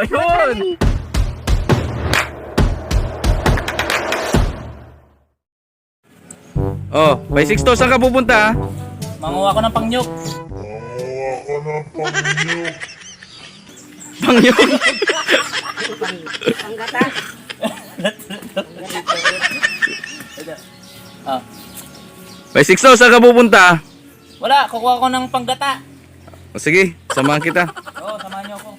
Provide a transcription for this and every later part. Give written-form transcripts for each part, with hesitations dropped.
ba yun? Oh, by 6 to, saan ka pupunta? Manguha ko ng pangyok. Pangyok. Panggata. Ah. By 6 to, saan ka pupunta? Wala, kukuha ko ng panggata. O sige, samahan kita. Oo, samahan niyo ako.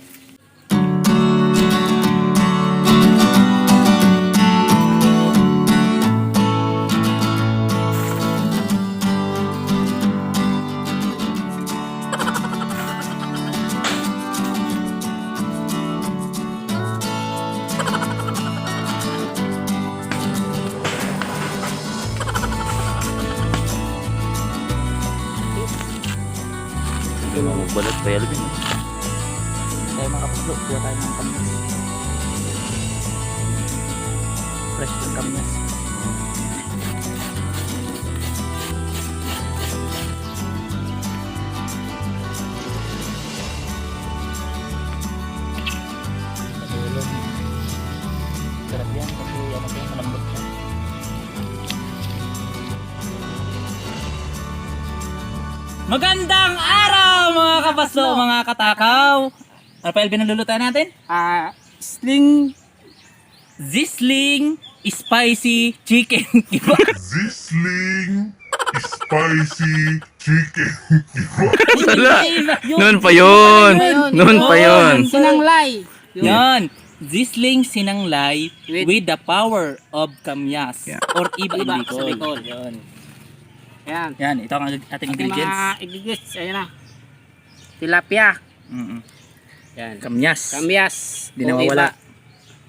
Hindi mo magbalat pa Elvin. Tayo makapaglo, kuha tayo ng kamyas. Fresh yung kamyas. Patulong. Sarap yan kasi ano po, malambot na. Magandang araw mga kapaso, mga katakaw. Ano pa Elvin ang lulutuin natin? Sling. Zisling spicy chicken. Diba? Zisling spicy chicken. Wala. Noon pa yun. Noon pa yun. Sinanglay. Yan. Zisling sinanglay With- with the power of kamyas. Yeah. Or iba in Iba Bicol. sa Bicol. Yan. Ayan. Yan, ito ang ating Ating ingredients. mga ingredients. Ayan na. Tilapia. Mm-mm. Yan. Kamyas. Kamyas. Di O nawawala. iba.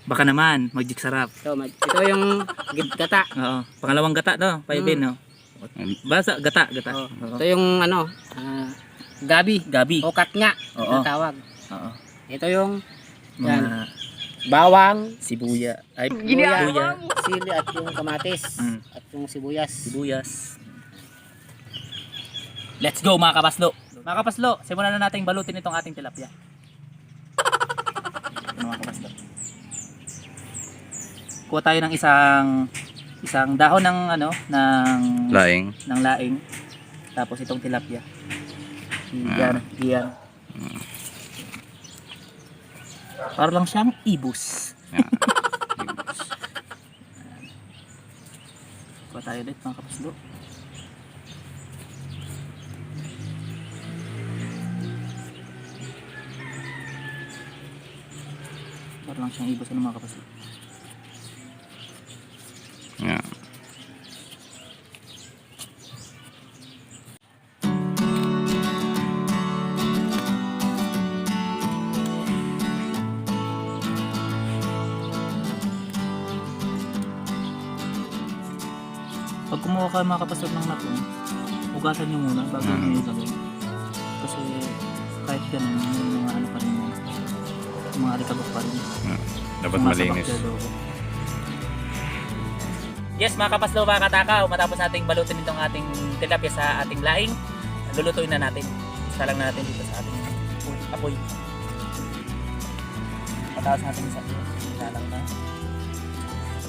Baka naman, magic sarap. Ito yung gata. Oo. Pangalawang gata no, Paibin no. Basa, gata. Oh, Oo. ito yung gabi. Gabi. O katnya. Oo. Na tawag. Oo. Ito yung Mga bawang, sibuya. Ay, luya, luya. sili at yung kamatis. Mm. At yung sibuyas. Sibuyas. Let's go mga kapaslo. Mga kapaslo, simulan na natin balutin itong ating tilapia. Ito, mga kapaslo. Kuha tayo ng isang dahon ng Laing. ng laing. Tapos itong tilapia. Iyan. Para lang siyang ibus. Yeah. Kuha tayo ulit mga kapaslo. Para lang siyang ibus ng mga kapaslo. Yeah. Pag kumuha ka mga kapaslo ng natong, ugasan nyo muna bago nyo ilagay. Kasi kahit ganun, yung mga ano pa rin, yung mga alikabok pa rin. Dapat Yung nasa malinis. bakter loob. Yes mga kapaslo, mga katakaw, matapos nating balutin itong ating tilapia sa ating laing, lulutuin na natin. Salang na natin dito sa ating apoy. Mataas natin sa salang na.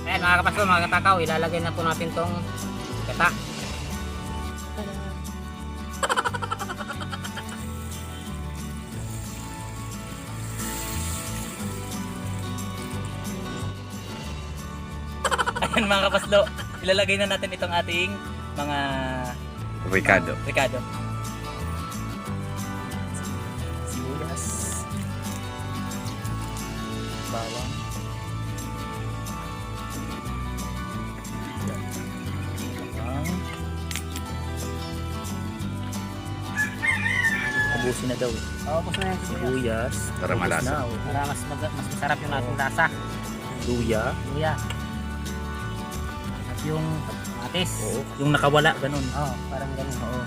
Ayan mga kapaslo, mga katakaw, ilalagay na po natin tong gata. Ayan mga kapaslo, ilalagay na natin itong ating mga Ricardo. Ricardo. Sibuyas. Bawang. Bawang. Ubusin na daw. Oo, gusto na yan sibuyas. Sibuyas. Para Ubus malasa. na, oh. Para mas masarap yung ating lasa. Luya. Luya. At yung kamatis. Oo. Yung nakawala, ganun. Oo, parang ganun. Oo.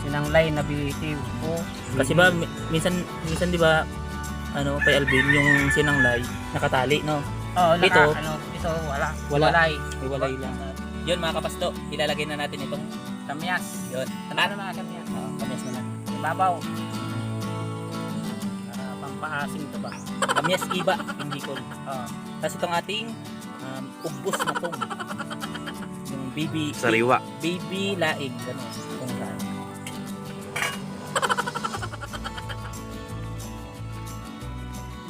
Sinanglay na bitiw. Oo. Kasi ba minsan di ba ano kay Alvin yung sinanglay nakatali no. Oo, Ito, ito wala. wala. Walay. May walay lang. Yun mga kapasto, ilalagay na natin itong Kamyas. yun. Ano na kamyas? Kamyas na lang. Ibabaw. Para pang pampaasim ito ba? Kamyas iba, hindi ko. Tapos itong ating ubos na tong. Yung baby Sariwa. baby laing, gano'n. Kung saan.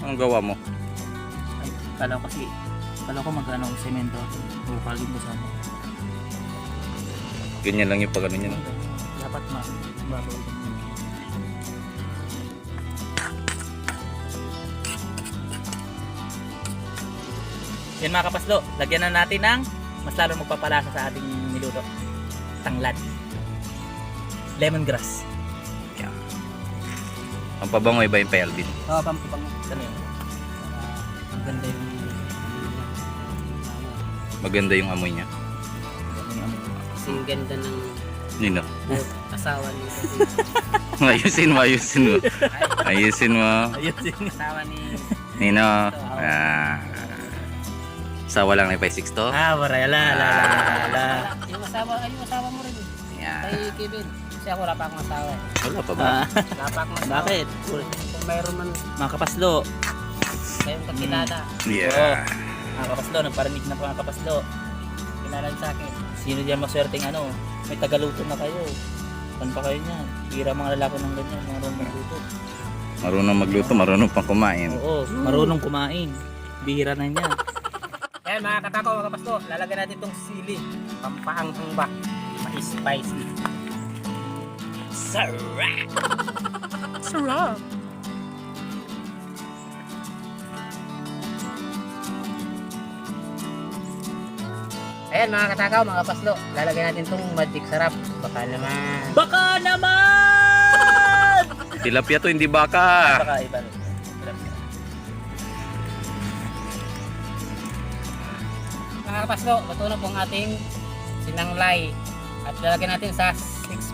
Anong gawa mo? Ay, kala ko mag-ano, semento. Bukagin ko sana. Ganyan lang yung pag ano niya. No? Dapat bago. Yan mga kapaslo, lagyan na natin ng mas lalong magpapalasa sa ating niluto. Tanglad. Lemongrass. Yeah. Ang pabango iba yung pay Alvin. Oo, pampapang. Ano yun? Ang ganda yung Maganda yung amoy niya. Kasi yung ganda ng Nino. asawa ni Ayusin mo. Ayusin mo. ayun din. asawa ni Nino. Sawa lang na yung pay 6 to. Warayala. yung asawa mo rin. Yeah. Kay Kevin. Kasi ako wala pa akong asawa. Wala pa ba? Wala pa akong asawa. Bakit? Kung mayroon man Mga kapaslo. kayong kakilala, Yeah. Mga kapaslo, nagparinig na po mga kapaslo. kilala niyo sa akin. Sino dyan maswerteng may tagaluto na kayo. Saan pa kayo niyan? Hira mga lalaki ng ganyan, marunong magluto. Marunong magluto, marunong pang kumain. Oo, marunong kumain. Bihira na niya. Ayan mga katakaw, mga kapasto, lalagyan natin itong sili. Pampaanghang ba? Ma-spicy. Sarap! Sarap! Ayan mga katakaw, mga paslo, lalagyan natin itong magic sarap. Baka naman. Baka naman! Tilapia to, hindi baka. Baka iba. Mga kapaslo, luto na po ang ating sinanglay. At lalagyan natin sa 6.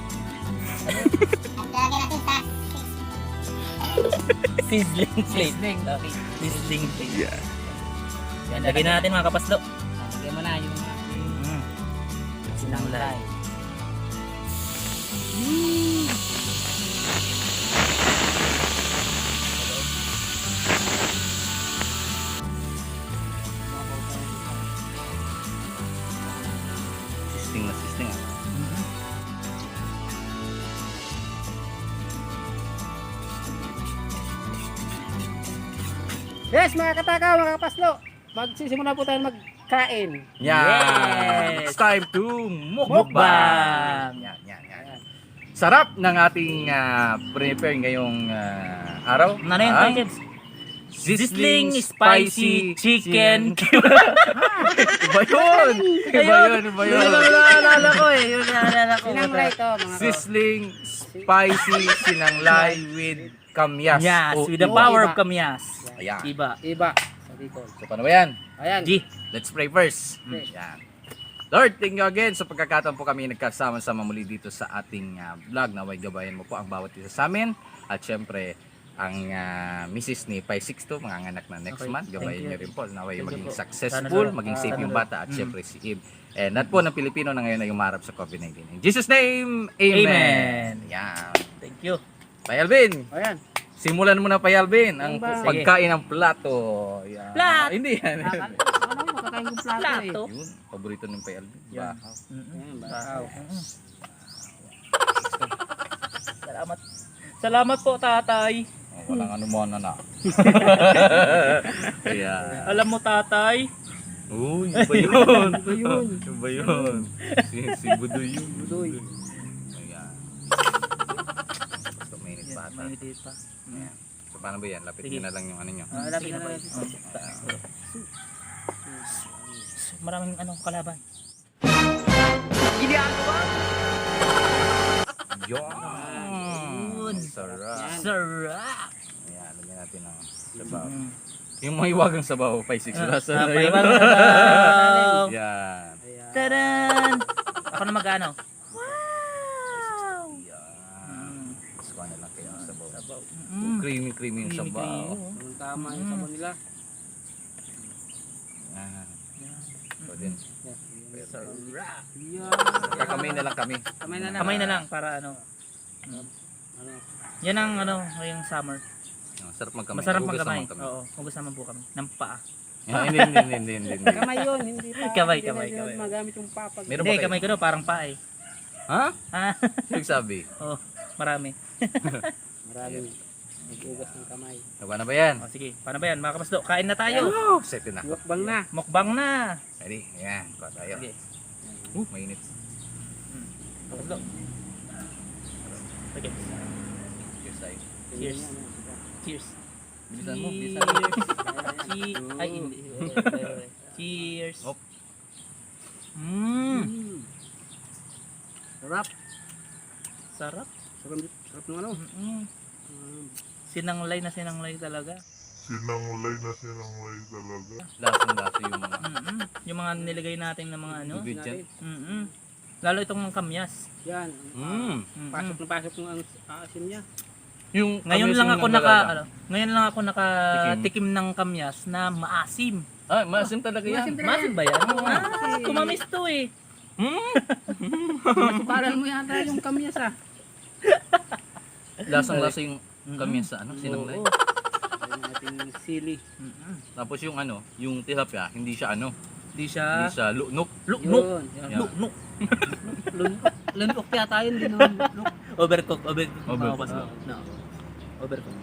Sizzling plate. Sizzling. Okay. Sizzling plate. Yeah. Yan, lagyan na natin mga kapaslo. Lagyan mo na yung ating Sinanglay. Sisting. Yes, mga katakaw, mga kapaslo. Magsisimula po tayo magkain. Yes! It's time to Mukbang! Yan. Sarap ng ating prepare ngayong araw. Ano yun, Ah, Kebs? Sizzling spicy chicken. Iba yun! Iba yun! Yun ang naalala ko eh. Yun ang naalala ko. Sinanglay to, mga Sizzling spicy sinanglay with kamyas. Yes, O, with the iba. power of kamyas. Ayan. Iba. Iba. Sa Bicol. So paano ba yan? Ayan. G. Let's pray first. Okay. Yan. Lord, thank you again sa pagkakataon po kami nagkasama-sama muli dito sa ating vlog. Naway gabayan mo po ang bawat isa sa amin. At syempre, ang misis ni Pai 62, mga anak na next Okay, month. Gabayan thank you. niyo rin po. Naway Thank you maging po. successful, Sana maging safe sana yung daw. bata. At syempre si Ib. And lahat po ng Pilipino na ngayon ay umarap sa COVID-19. In Jesus' name, Amen. Amen. Yan. Thank you. Pai Alvin, Ayan. simulan muna Pai Alvin ang Ano ba? pagkain ng plato. Yan. Plat! Hindi yan. Ano yung makakain kong plato eh? Plato. Yun, paborito ng Pai Alvin. Yan. Bahaw. Ayan, bahaw. Salamat. Salamat po, tatay. Oh, walang ano mo na. Kaya. Alam mo, tatay. Uy, iba yun. Iba yun. Iba yun. Si Budoy yun. Budoy. Ayan. Gusto mainit pa ata. May pa. Ayan. So paano ba yan? Lapit Sige. nyo na lang yung ano nyo. Lapit na natin. Maraming kalaban. Yun. Sarap. Sarap. Ayan, lagyan natin ang sabaw. Yung mga iwagang sabaw, 5-6 lasa na yun. Paiwang sabaw. Yan. Tadan! Ako na magano. Yan. Gusto ko na lang kayo ang sabaw. Mm. Creamy yung sabaw. Tama yung sabon nila. Yan. So din. Sarap. Kakamay na lang kami. Kamay na lang. Kamay na lang para ano. Yan ang ngayong summer. Sarap magkamay. Masarap Hugas magkamay. naman kami. Oo, hugas naman po kami. Ng paa. Hindi. Kamay yun, hindi pa. Kamay, hindi na kamay, yun kamay. magamit yung papag. Meron ba Hindi, kayo? kamay ko daw, parang paa eh. Ha? Ah, Nagsabi. oo, marami. Maraming nag-ugas ng kamay. Diba na ba yan? O, sige, paano ba yan? Mga kapaslo, kain na tayo. Set na. Mukbang na. Mukbang na. Ready? Ayan. Kuha tayo. Sige, Mainit. kapaslo. Sige, Cheers tayo. cheers. Cheers. Bilisan mo. Cheers. Bilisan mo. Ay, hindi. Cheers. Hop. Sarap. Sarap. Sarap ng ano. Sinanglay na sinanglay talaga. Sinanglay na sinanglay talaga. Lasang-lasa yung mga Yung mga nilagay natin na mga ano. ingredient. Lalo itong kamyas. Yan. Pasok na pasok ng asim niya. Yung Ngayon kami lang yung ako nangalaga. ngayon lang ako nakatikim ng kamyas na maasim. Ah, maasim talaga yan. Maasim ba yan? Kumamis to eh. Parang mo yata yung kamyas ah. Lasang-lasa yung kami sa ano, sinanglay. Oo. Yung ating sili. Tapos yung ano, yung tilapia, hindi siya ano, Di hindi siya siya lunok. luknuk. Yun. Yan. Yeah. Luknuk. Lunok yata yun din naman. Lunok. Overcook. Overcook. No. Overcook.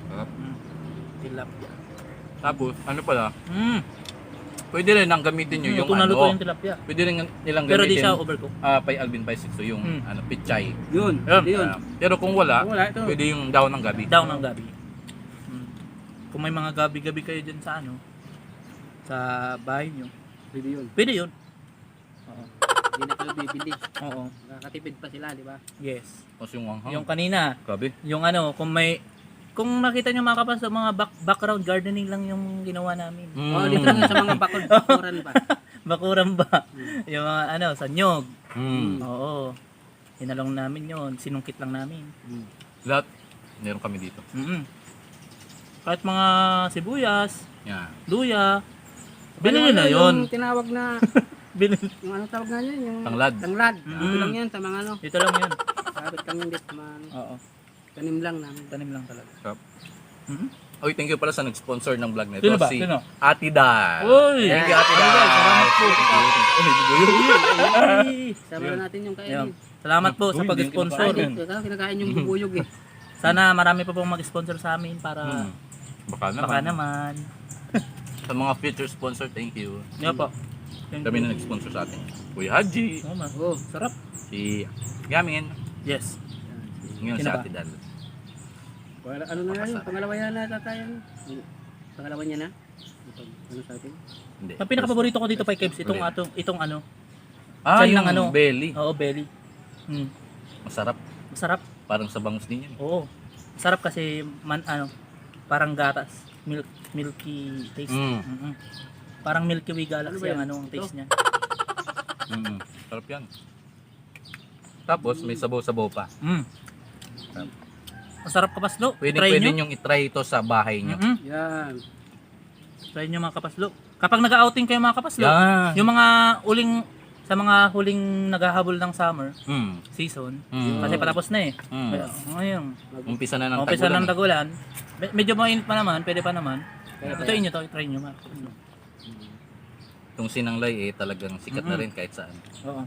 Sarap. Tilapia. Tapos, ano pala, pwede rin nang gamitin nyo yung Luto na luto ano. yung tilapia. Pwede rin nilang Pero di gamitin. siya overcook. Pay Alvin Pay 6 yung ano, pichay. Yun. Yun. Yun. Pero kung wala, Wala ito. pwede yung daw ng gabi. Down ng gabi. Kung may mga gabi-gabi kayo dyan sa ano, sa bahay nyo, Pwede yun. pwede yun. Oo. Hindi na kayo bibili. Oo. Nakakatipid pa sila, di ba? Yes. Tapos yung wanghang. Yung kanina, gabi. yung ano, kung nakita nyo mga kapas, mga background gardening lang yung ginawa namin. Oh, dito lang yun sa mga bakuran ba? Bakuran ba? Yung mga ano, sa nyog. Mm. Oo. Hinalong namin yon, sinungkit lang namin. Lahat, meron kami dito. Kahit mga sibuyas, Yan. luya, binili na Yung yon. tinawag na, Binili. yung ano tawag nga yun? Yung Tanglad. Tanglad. Ito lang yan sa mga ano. Dito lang yun. Sabit kami dito sa mga ano. Oo. Tanim lang namin. Tanim lang talaga. Sarap. Mhm. Oy, thank you pala sa nag-sponsor ng vlog na ito. Sino ba? Si Sino? Ate Dal. Uy! Thank you, Ate Ate Dal. Dal, salamat po. Ay! Sama na natin yung Ayun. kainin. Salamat po sa Uy, pag-sponsor. hindi Ito, kinakain yung bubuyog eh. Sana marami pa pong mag-sponsor sa amin para Baka naman. baka naman. Sa mga future sponsor, thank you. Yun po. Kami na nag-sponsor sa atin. Kuya Haji, Oh, man. Oh. Sarap. si Gamin, Yes. ngayon si Sino ba? Ate Dal. Ano na yun? Pangalawa yan na tayo. Pangalawa niya na? Ano sa atin? Hindi. Ang pinaka-paborito ko dito kay Kebs, itong ano. Ah, Chan yung ng ano? belly. Oo, belly. Masarap. Masarap. Parang sa bangus din yan. Oo. Masarap kasi parang gatas. Milky taste. Mm-mm. Parang Milky Way Galaxy Ano ba yan? ang ang taste niya. Sarap yan. Tapos may sabaw-sabaw pa. Sarap. Masarap kapaslo. Pwede Try nyo. nyong itry ito sa bahay nyo. Yan. Try nyo mga kapaslo. Kapag nag-outing kayo mga kapaslo, Yan. yung mga huling naghahabol ng summer season, kasi patapos na eh. Ngayon, Umpisa na ng umpisa tagulan. ng tagulan. Medyo mainit pa naman, pwede pa naman. Ito inyo to, try nyo mga kapaslo. Itong sinanglay talagang sikat na rin kahit saan. Oo.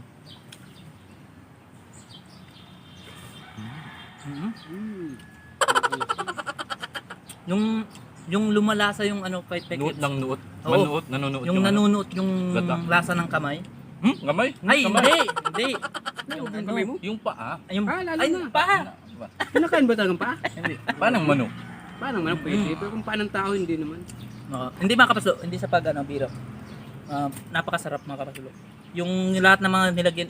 Yung lumalasa yung kahit Nuot ng nuot. Oo. Manuot, nanunuot yung ano. nanunuot yung Gata. lasa ng kamay. Gamay? Ay, Gamay? hindi. Yung ano, Yung paa. yung lalo ay, na. pa. Kinakain ba talagang paa? Hindi. Paanang manok? Paano naman pwede? Pero kung paano ng tao, hindi naman. Oo. Hindi mga kapaslo, hindi sa pag biro. Napakasarap mga kapaslo. Yung lahat ng mga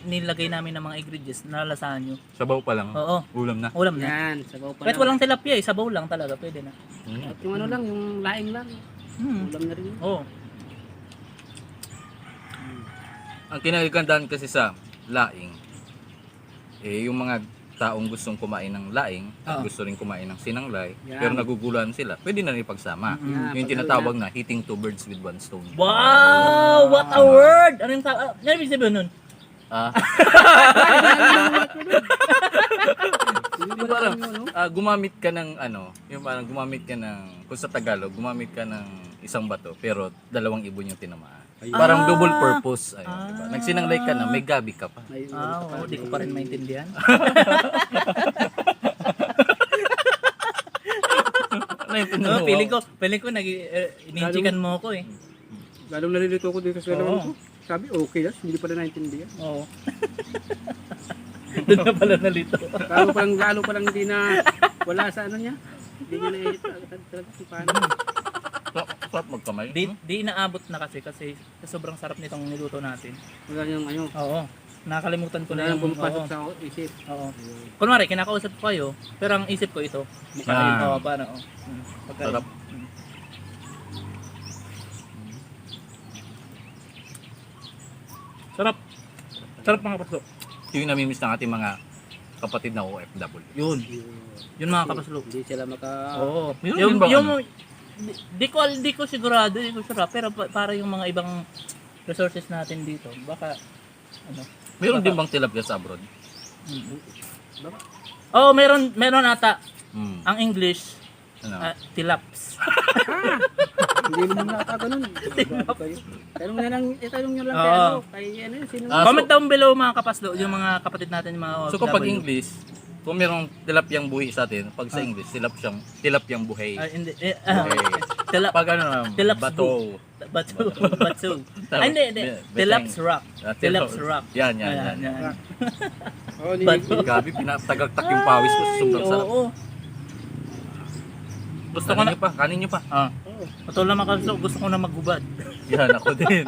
nilagay namin ng mga ingredients, nalalasahan nyo. Sabaw pa lang. Oo. Ulam na. Ulam na. Yan, sabaw pa Kahit lang. walang tilapia eh, sabaw lang talaga, pwede na. At yung ano lang, yung laing lang. Ulam na rin yun. Oo. Ang kinagandaan kasi sa laing, yung mga taong gustong kumain ng laing, at Oo. gusto rin kumain ng sinanglay, Yan. pero naguguluhan sila, pwede na rin ipagsama. Yan, Yung tinatawag na hitting two birds with one stone. Wow! What a word! Ano yung ano ibig sabihin nun? Ah, Hindi Yung parang gumamit ka ng ano, yung parang gumamit ka ng, kung sa Tagalog, gumamit ka ng isang bato, pero dalawang ibon yung tinamaan. Parang double purpose. Ayun, diba? Nagsinanglay ka na, may gabi ka pa. Oo, di ko pa rin maintindihan. Naintindihan mo? Feeling ko ininjikan mo ko eh. Lalong nalilito ko dito sa laman ko. Sabi, okay, yes, hindi pa rin naintindihan. Oo. Doon na pala nalito. Lalo pa lang hindi na wala sa ano niya. Hindi niya na-edit talaga si paano. Sarap magkamay. Di inaabot na kasi sobrang sarap nitong niluto natin. Wala niyang ano. Oo. Nakakalimutan ko Wala na nang yung pumapasok sa isip. Oo. Kunwari, kinakausap ko kayo, pero ang isip ko ito. Ah. Oo, paano? Pagkain. Sarap. Sarap. Sarap mga kapaslo. Yung namimiss ng ating mga kapatid na OFW. Yun. Yun mga kapaslo. Hindi sila Oo. Yun ba ano? Di ko sigurado, di ko sure, pero para yung mga ibang resources natin dito, baka ano. Meron din bang tilapia sa abroad? Oh, meron ata. Hmm. Ang English, Ano? tilaps. Hindi naman nata ganun. Tanong na lang, itanong nyo lang kay Oo. ano, kay ano, sino. Comment down below mga kapaslo, yung mga kapatid natin, yung mga So kapag OFW. English, kung merong tilapyang buhi sa atin, pag sa English, tilapyang buhay. Hindi, Okay. Pag ano, Tilaps bato. Batso. Ay, hindi. Tilaps rock. Tilaps rock. Yan. Oh, di. Bato. Gabi, pinatagagtak yung pawis ko sa sobrang sarap. Oo. Gusto ko na. Kanin nyo pa. Patuloy naman kasi gusto ko na maghubad. Yan, ako din.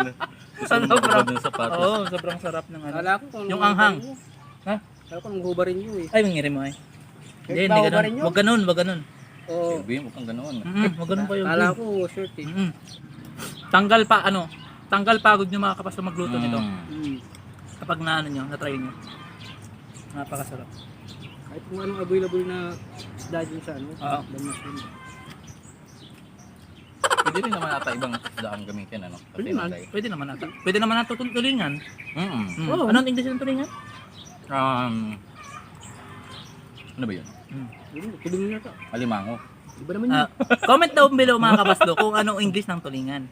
Gusto ko magubad ng sapatos. Oo, sobrang sarap ng ano. Kala ko kung Yung anghang. Ha? Kala ko nang hubarin nyo eh. Ay, mangiri mo ay. Hindi, Kahit hindi bawabarin ganun. nyo? Wag ganun. Oo. Sabi mo kang ganoon. Wag ganun pa yung Kala ko short eh. Tanggal pagod nyo mga kapaslo magluto nito. Mm. Kapag na nyo, na-try nyo. Napakasarap. Kahit kung anong available na isda dyan sa ano. Oo. Damascene. Pwede rin naman ata ibang daan gamitin, ano? Pwede naman. Pwede naman natin tulingan. Oo. Anong English ng tulingan? Ano ba yun? Pwede mo na ito. Alimango. Iba naman yun. Comment down below mga kapaslo kung anong English ng tulingan.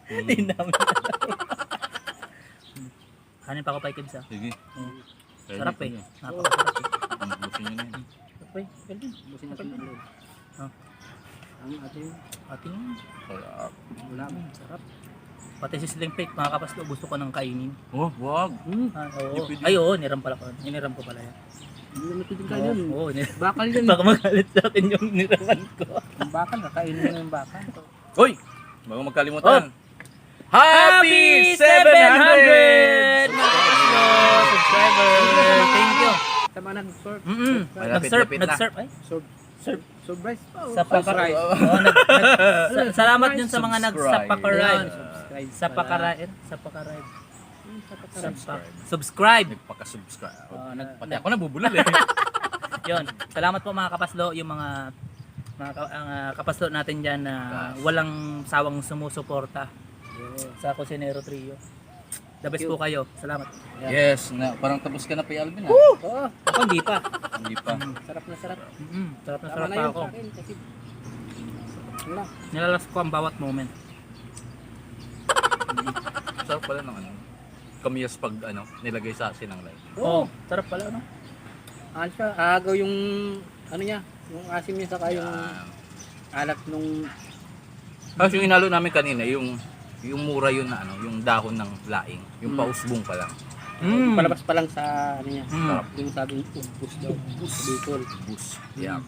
Hindi namin. Kanin pa ako pa ikibsa. Sige. Sarap eh. Napakasarap eh. Busin nyo na yun. Sarap eh. Pwede. Busin natin ang loob. Ang ating Ating Sarap. wala mo. Sarap. pati si Sling Fake mga kapaslo gusto ko nang kainin. Oh, wag. Oo. Ay oo, niram pala ko. Iniram ko pala yan. Hindi naman pwedeng kainin. Oo, Bakal yan. baka magalit sa akin yung niraman ko. Yung bakal, kakainin mo na yung bakal. Hoy! Bago magkalimutan. Happy 700 mga kapaslo subscriber. Thank you. Sa mga nag-surf. Malapit-lapit na. Nag-surf ay. Surprise. Sa pakarive. Salamat yun sa mga nag-sapakarive. Sa pakarive. Subscribe. Nagpaka-subscribe. Pati Ako nabubulol eh. Yun. Salamat po mga kapaslo, yung mga kapaslo natin dyan na walang sawang sumusuporta sa Cosinero Trio. The best po kayo. Salamat. Yes, parang tapos ka na pa Alvin ha. Oo. Ako hindi pa. Hindi pa. Sarap na sarap. Sarap na Tama sarap na pa yun ako. sa akin kasi wala. Nilalas ko ang bawat moment. Sarap pala ng ano. Kamiyas pag ano, nilagay sa sinanglay. Oo. Sarap pala no? Ano siya, agaw yung ano niya, yung asim niya saka yung alat nung Kasi yung inalo namin kanina, yung mura yun na ano, yung dahon ng laing, yung pausbong pa lang. palabas pa lang sa ano niya. Sarap. Yung sabing ubus daw. Ubus. Bicol. Bus. Yeah.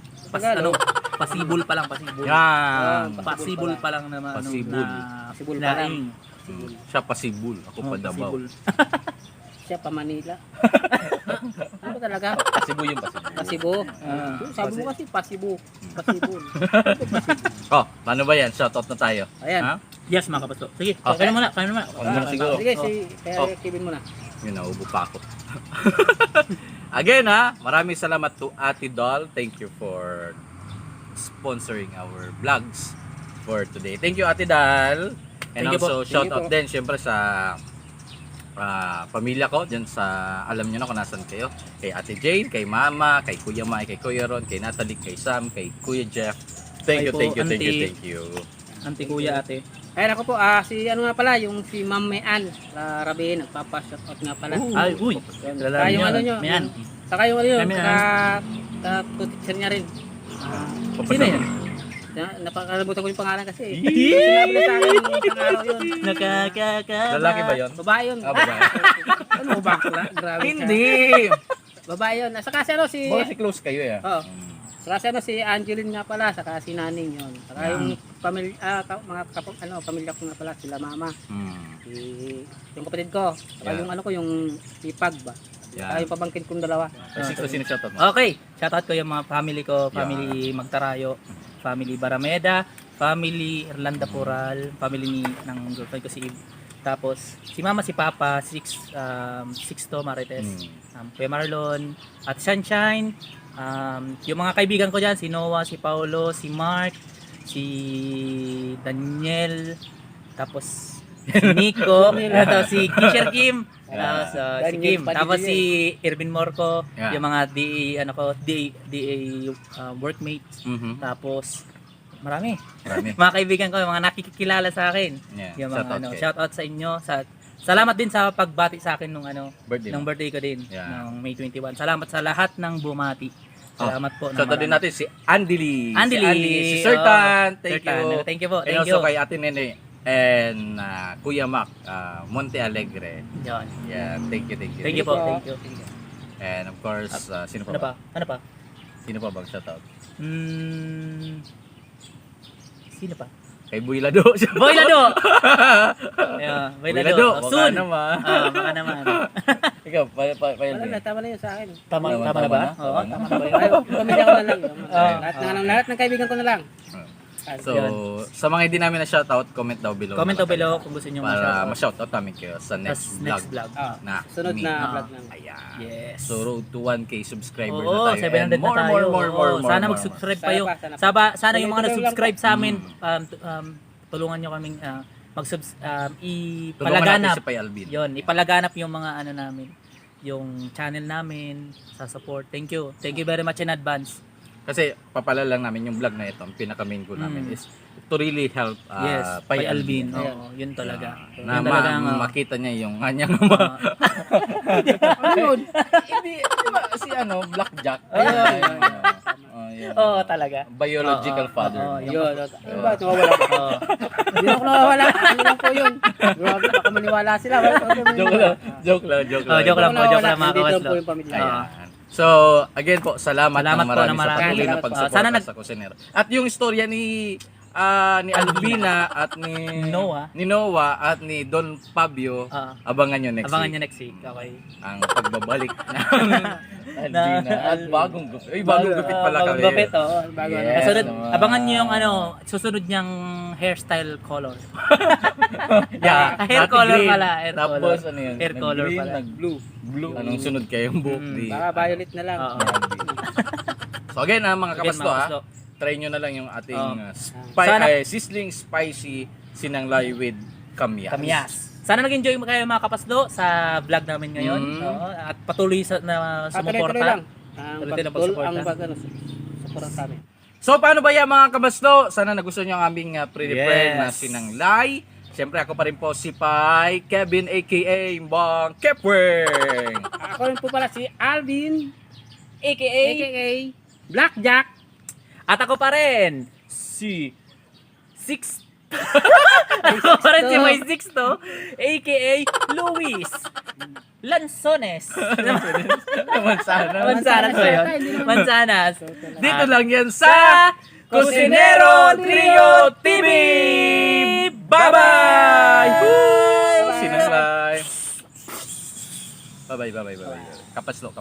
Pasibol pa lang, pasibol. Yan. Pasibol pa lang naman. Pasibol. Pasibol pa lang. laing. Siya pasibul, ako pa Davao. Pasibol. Siya pa Manila. Ano ba talaga? Pasibu yung pasibu. Pasibo. Sabi mo kasi pasibo. Pasibol. Oh, paano ba yan? Shoutout na tayo. Ayan. Ha? Yes mga kapatid. Sige, Okay. kain muna. Ako muna siguro. Sige, kaya Oh. Kevin mo na. Yun, naubo pa ako. Again ha, maraming salamat to Ate Doll. Thank you for sponsoring our vlogs for today. Thank you Ate Doll. And Thank you also po. shout Thank you out po. din syempre sa pamilya ko dyan sa, alam nyo na kung nasan kayo, kay Ate Jane, kay Mama, kay Kuya Mai, kay Kuya Ron, kay Natalie, kay Sam, kay Kuya Jeff. Thank you, Ay po, thank you, thank you, Auntie. thank you. Auntie, kuya, ate. Ayun ako po, si ano nga pala, yung si Ma'am Mayan, Rabi, nagpapa-shoutout nga pala. Ay, uy. Yun. Kilala Saka yung niyo, ano nyo, Mayan. saka yung ano yun, Mayan. saka teacher niya rin. Sino yan? Napakalimutan ko yung pangalan kasi. Sinabi na sa akin yung isang araw yun. Nakakakaba. Lalaki ba yun? Babae yun. Babae. Ano, bakla? Grabe siya. Hindi! Babae yun. Saka si ano, Baka si close kayo eh. Oo. Saka si ano, si Angeline nga pala, saka si Naning yun. Saka yung pamilya, pamilya ko nga pala, sila mama. Si, yung kapatid ko. Saka Yeah. yung ano ko, yung ipag ba. Saka yung pabangkin kong dalawa. Ay, sino sinashoutout mo? Okay, shoutout ko yung mga family ko, family Magtarayo, family Barameda, family Irlanda Pural, family ng girlfriend ko si Eve. Tapos si Mama, si Papa, Sixto Marites, Kuya Marlon, at Sunshine, yung mga kaibigan ko dyan, si Noah, si Paulo, si Mark, si Daniel, tapos si Nico, tapos si Kisher Kim, tapos si Daniel Kim, Padilla tapos yun. si Irvin Morco, Yeah. yung mga DA, ano ko, DA workmates, tapos marami. Marami. Mga kaibigan ko, yung mga nakikilala sa akin. Yeah. Yung mga Shoutout kayo. shoutout sa inyo. Salamat din sa pagbati sa akin nung Birthday nung mo. birthday ko din, Yeah. nung May 21. Salamat sa lahat ng bumati. Salamat po. Shoutout din natin si Andy Lee. Andy Si Lee. Si Sir Tan. Oh, Thank Sir Tan. you. Thank you po. And Thank also you. kay Ate Nene and Kuya Mac, Monte Alegre. Yun. Yeah, thank you, thank you. Thank you po. Thank you. And of course, sino pa Ano ba? pa? Ano pa? Sino pa bang shoutout? Sino pa? Kay Boy Lado. Boy Lado! Yeah, Boy Boy Lado. Lado, Oh, baka soon. naman. Baka naman. Ikaw, Wala na, tama na yun sa akin. Tama Tama na ba? na? Oo, Tama tama na ba yun? Ay, pamilya ko na lang. Yun. Ah. Lahat ng kaibigan ko na lang. So, sa mga hindi namin na shoutout, comment down below. Comment na down below kayo kung gusto niyo para ma-shoutout. ma-shoutout namin kayo sa next Next vlog. vlog. Na Sunod me. na Ah. vlog namin. Ayan. Yes. So, road to 1K subscriber Oo, na tayo. 700 And na tayo. Oo, sana more. mag-subscribe Sana kayo. pa, sana pa. Sana yung mga Tuloy-tuloy nag-subscribe sa amin, Mm. tulungan nyo kaming Tulungan natin ipalaganap. si Pai Alvin. Yon, ipalaganap yung mga ano namin, yung channel namin, sa support. Thank you. Thank you very much in advance. Kasi papala lang namin yung vlog na ito, ang pinaka-main goal namin is to really help Yes, Pai Pai Alvin. Alvin. Oo, yun talaga. Na Yun talaga ang, makita niya yung kanyang mga Ano yun? hindi ba si Blackjack. Oo, talaga. Biological Oo, father. oo, Yun. Ano ba? Nawawala ka? Oo. Hindi ako nawawala. Ano lang po yun? Grabe, baka maniwala sila. Joke lang, joke lang, joke lang. Joke lang po, joke lang mga Dito kawaslo. po yung pamilya. Ayan. So, again po, salamat Salamat ng po marami ng sa marami. patuloy na Salamat po. pagsuporta Sana sa Kusinero. At yung istorya ni Alvina at ni Noah at ni Don Fabio, abangan nyo next Abangan week. nyo next week. Okay. Ang pagbabalik ng Alvina at bagong gupit. Uy, bagong gupit pala kami. Bagong gupit, oo. Bago Yes. ano. Kasunod, naman. abangan nyo yung susunod niyang hairstyle color. Yeah, Hair dati color green. pala, hair Tapos color. ano yun? Hair color nag-green, pala. Nag-blue. Anong sunod kayo yung buhok di? Baka violet na lang. Oo. So again mga Again, kapasto mga kaslo. try nyo na lang yung ating Sana- sizzling spicy sinanglay with kamyas. Kamyas. Sana nag-enjoy mo kayo mga kapaslo sa vlog namin ngayon. Oo, at patuloy na Tuloy-tuloy sumuporta. lang. Ang Tuloy-tuloy na pagtul, pagsuporta. ang support sa amin. So paano ba yan mga kabaslo? Sana nagustuhan nyo ang aming pre-prepared Yes. na sinanglay. Siyempre ako pa rin po si Pai, Kevin aka Bang Kepweng. Ako rin po pala si Alvin, AKA. a.k.a. Blackjack. At ako pa rin si Six. Ako pa rin si May Sixto, AKA Luis Lanzones. Mansanas. Mansanas ba yun? Mansanas. Dito lang yan sa Kusinero Trio TV! Bye-bye! Woo! Sinanglay. Bye-bye. Kapaslo.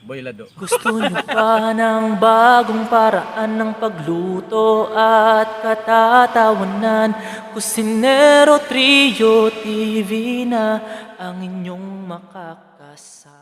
Boy Lado. Gusto niyo pa ng bagong paraan ng pagluto at katatawanan? Kusinero Trio TV na ang inyong makakasama.